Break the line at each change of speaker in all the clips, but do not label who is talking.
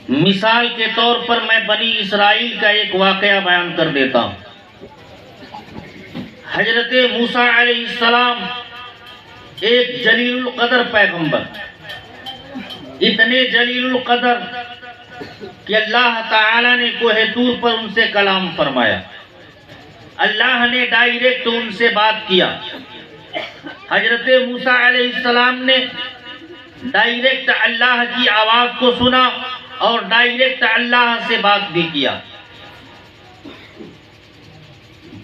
مثال کے طور پر میں بنی اسرائیل کا ایک واقعہ بیان کر دیتا ہوں۔ حضرت موسیٰ علیہ السلام ایک جلیل القدر پیغمبر، اتنے جلیل القدر کہ اللہ تعالی نے کوہ طور پر ان سے کلام فرمایا، اللہ نے ڈائریکٹ ان سے بات کیا۔ حضرت موسیٰ علیہ السلام نے ڈائریکٹ اللہ کی آواز کو سنا اور ڈائریکٹ اللہ سے بات بھی کیا،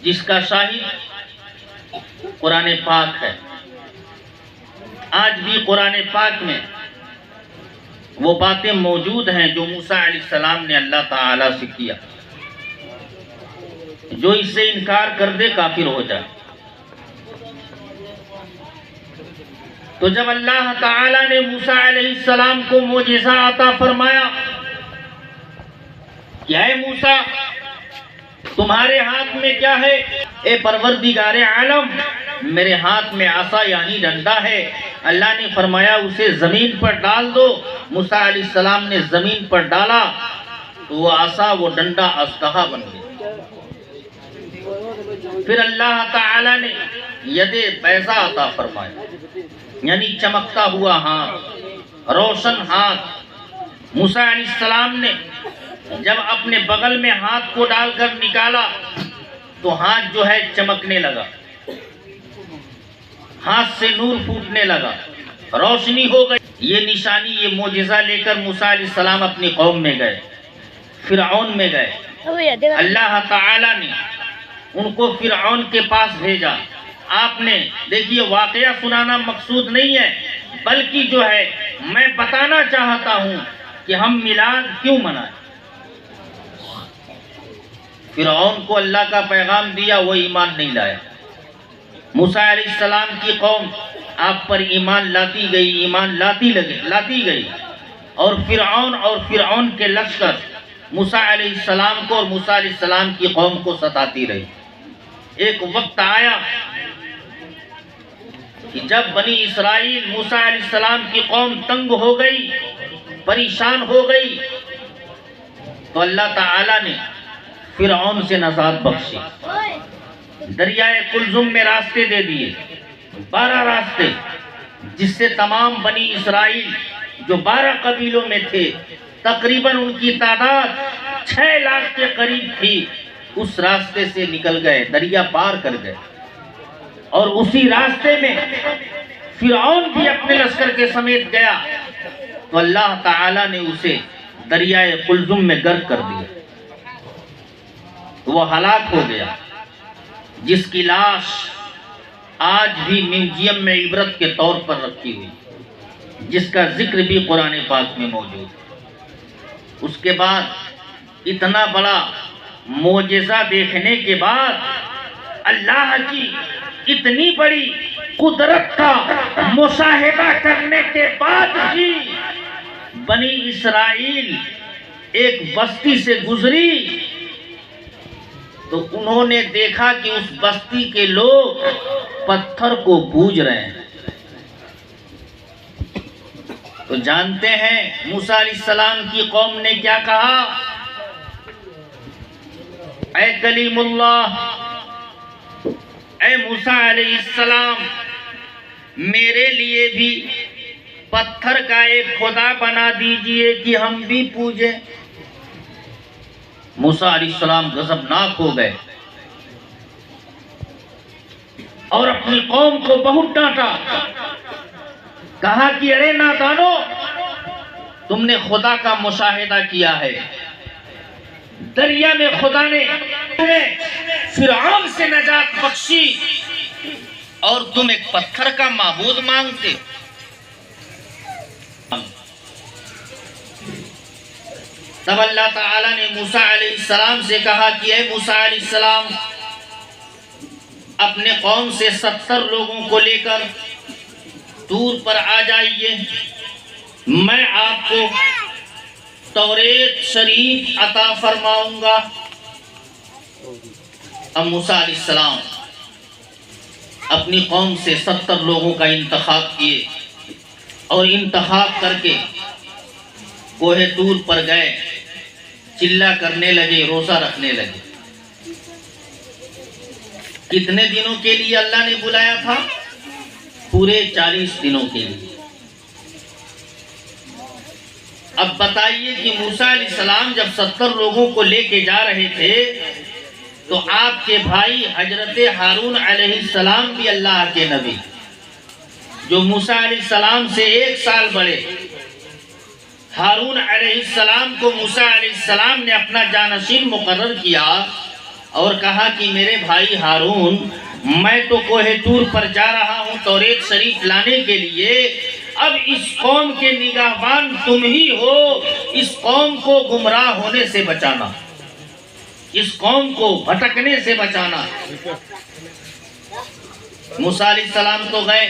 جس کا شاہد قرآن پاک ہے۔ آج بھی قرآن پاک میں وہ باتیں موجود ہیں جو موسیٰ علیہ السلام نے اللہ تعالی سے کیا۔ جو اس سے انکار کر دے کافر ہو جائے۔ تو جب اللہ تعالی نے موسیٰ علیہ السلام کو معجزہ عطا فرمایا کہ اے موسیٰ تمہارے ہاتھ میں کیا ہے؟ اے پروردگار عالم میرے ہاتھ میں عصا یعنی ڈنڈا ہے۔ اللہ نے فرمایا اسے زمین پر ڈال دو۔ موسیٰ علیہ السلام نے زمین پر ڈالا تو وہ عصا وہ ڈنڈا اژدہا بن گیا۔ پھر اللہ تعالی نے ید بیضا عطا فرمایا، یعنی چمکتا ہوا ہاتھ، روشن ہاتھ۔ موسیٰ علیہ السلام نے جب اپنے بغل میں ہاتھ کو ڈال کر نکالا تو ہاتھ جو ہے چمکنے لگا، ہاتھ سے نور پھوٹنے لگا، روشنی ہو گئی۔ یہ نشانی، یہ معجزہ لے کر موسیٰ علیہ السلام اپنی قوم میں گئے، فرعون میں گئے۔ اللہ تعالی نے ان کو فرعون کے پاس بھیجا۔ آپ نے دیکھیے واقعہ سنانا مقصود نہیں ہے، بلکہ جو ہے میں بتانا چاہتا ہوں کہ ہم میلاد کیوں منائیں۔ فرعون کو اللہ کا پیغام دیا، وہ ایمان نہیں لایا۔ موسیٰ علیہ السلام کی قوم آپ پر ایمان لاتی گئی، ایمان لاتی گئی، اور فرعون کے لشکر موسیٰ علیہ السلام کو اور موسیٰ علیہ السلام کی قوم کو ستاتی رہی۔ ایک وقت آیا کہ جب بنی اسرائیل موسیٰ علیہ السلام کی قوم تنگ ہو گئی، پریشان ہو گئی، تو اللہ تعالی نے فرعون سے نجات بخشی۔ دریائے کلزم میں راستے دے دیے، 12 راستے، جس سے تمام بنی اسرائیل جو 12 قبیلوں میں تھے، تقریباً ان کی تعداد 6 لاکھ کے قریب تھی، اس راستے سے نکل گئے، دریا پار کر گئے۔ اور اسی راستے میں فرعون بھی اپنے لشکر کے سمیت گیا تو اللہ تعالی نے اسے دریائے قلزم میں غرق کر دیا، وہ ہلاک ہو گیا، جس کی لاش آج بھی میوزیم میں عبرت کے طور پر رکھی ہوئی، جس کا ذکر بھی قرآن پاک میں موجود ہے۔ اس کے بعد اتنا بڑا معجزہ دیکھنے کے بعد، اللہ کی اتنی بڑی قدرت کا مشاہدہ کرنے کے بعد بھی بنی اسرائیل ایک بستی سے گزری تو انہوں نے دیکھا کہ اس بستی کے لوگ پتھر کو پوج رہے ہیں۔ تو جانتے ہیں موسیٰ علیہ السلام کی قوم نے کیا کہا؟ اے کلیم اللہ، اے موسیٰ علیہ السلام، میرے لیے بھی پتھر کا ایک خدا بنا دیجئے کہ ہم بھی پوجیں۔ موسیٰ علیہ السلام غضبناک ہو گئے اور اپنی قوم کو بہت ڈانٹا، کہا کہ ارے نادانو، تم نے خدا کا مشاہدہ کیا ہے، دریا میں خدا نے فرعون سے نجات بخشی اور تم ایک پتھر کا معبود مانگتے۔ تب اللہ تعالی نے موسیٰ علیہ السلام سے کہا کہ اے موسیٰ علیہ السلام، اپنے قوم سے 70 لوگوں کو لے کر طور پر آ جائیے، میں آپ کو توریت شریف عطا فرماؤں گا۔ اب موسیٰ علیہ السلام اپنی قوم سے 70 لوگوں کا انتخاب کیے اور انتخاب کر کے کوہ طور پر گئے، چلا کرنے لگے، روزہ رکھنے لگے۔ کتنے دنوں کے لیے اللہ نے بلایا تھا؟ پورے 40 دنوں کے لیے۔ اب بتائیے کہ موسیٰ علیہ السلام جب 70 لوگوں کو لے کے جا رہے تھے تو آپ کے بھائی حضرت ہارون علیہ السلام بھی اللہ کے نبی، جو موسیٰ علیہ السلام سے 1 سال بڑے، ہارون علیہ السلام کو موسیٰ علیہ السلام نے اپنا جانشین مقرر کیا اور کہا کہ میرے بھائی ہارون، میں تو کوہ طور پر جا رہا ہوں توریت شریف لانے کے لیے، اب اس قوم کے نگہبان تم ہی ہو، اس قوم کو گمراہ ہونے سے بچانا، اس قوم کو بھٹکنے سے بچانا۔ موسیٰ علیہ السلام تو گئے،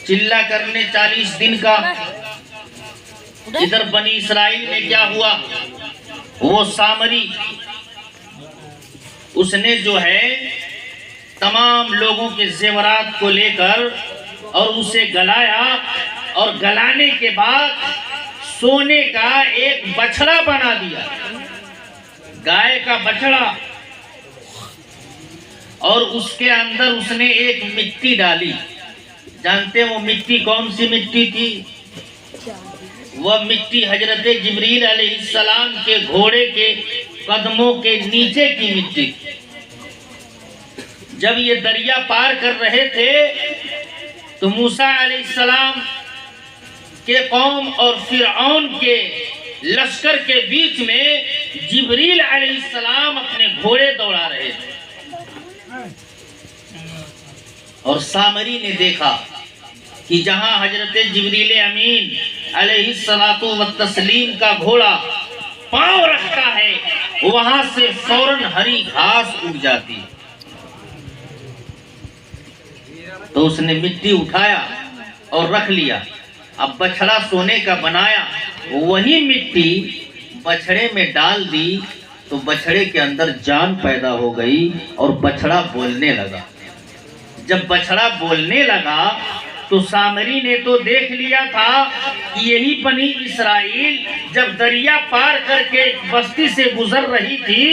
چلا کرنے 40 دن کا۔ ادھر بنی اسرائیل میں کیا ہوا؟ وہ سامری، اس نے جو ہے تمام لوگوں کے زیورات کو لے کر اور اسے گلایا، اور گلانے کے بعد سونے کا ایک بچڑا بنا دیا، گائے کا بچڑا، اور اس کے اندر اس نے ایک مٹی ڈالی۔ جانتے ہیں وہ مٹی کون سی مٹی تھی؟ وہ مٹی حضرت جبریل علیہ السلام کے گھوڑے کے قدموں کے نیچے کی مٹی تھی۔ جب یہ دریا پار کر رہے تھے تو موسیٰ علیہ السلام کے قوم اور فرعون کے لشکر کے بیچ میں جبریل علیہ السلام اپنے گھوڑے دوڑا رہے تھے، اور سامری نے دیکھا کہ جہاں حضرت جبریل امین علیہ الصلاۃ والتسلیم کا گھوڑا پاؤں رکھتا ہے وہاں سے فوراً ہری گھاس اگ جاتی ہے۔ تو اس نے مٹی اٹھایا اور رکھ لیا۔ اب بچڑا سونے کا بنایا، وہی مٹی بچڑے میں ڈال دی تو بچڑے کے اندر جان پیدا ہو گئی اور بچڑا بولنے لگا۔ جب بچڑا بولنے لگا تو سامری نے تو دیکھ لیا تھا کہ یہی بنی اسرائیل جب دریا پار کر کے بستی سے گزر رہی تھی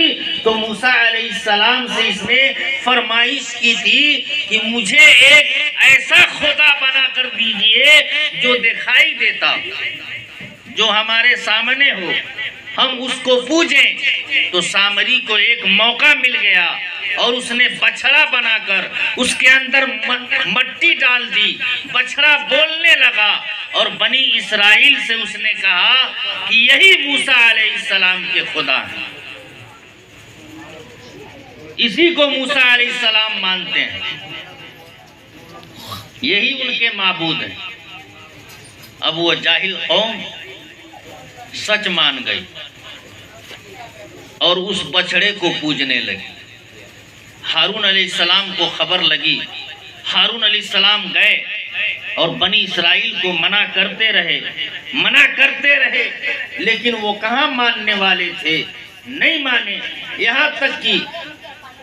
تو موسیٰ علیہ السلام سے اس نے فرمائش کی تھی کہ مجھے ایک ایسا خدا بنا کر دیجئے جو دکھائی دیتا، جو ہمارے سامنے ہو، ہم اس کو پوجیں۔ تو سامری کو ایک موقع مل گیا اور اس نے بچڑا بنا کر اس کے اندر مٹی ڈال دی، بچڑا بولنے لگا، اور بنی اسرائیل سے اس نے کہا کہ یہی موسیٰ علیہ السلام کے خدا ہیں، اسی کو موسیٰ علیہ السلام مانتے ہیں، یہی ان کے معبود ہیں۔ اب وہ جاہل قوم سچ مان گئی اور اس بچڑے کو پوجنے لگی۔ ہارون علیہ السلام کو خبر لگی، ہارون علیہ السلام گئے اور بنی اسرائیل کو منع کرتے رہے، لیکن وہ کہاں ماننے والے تھے، نہیں مانے۔ یہاں تک کہ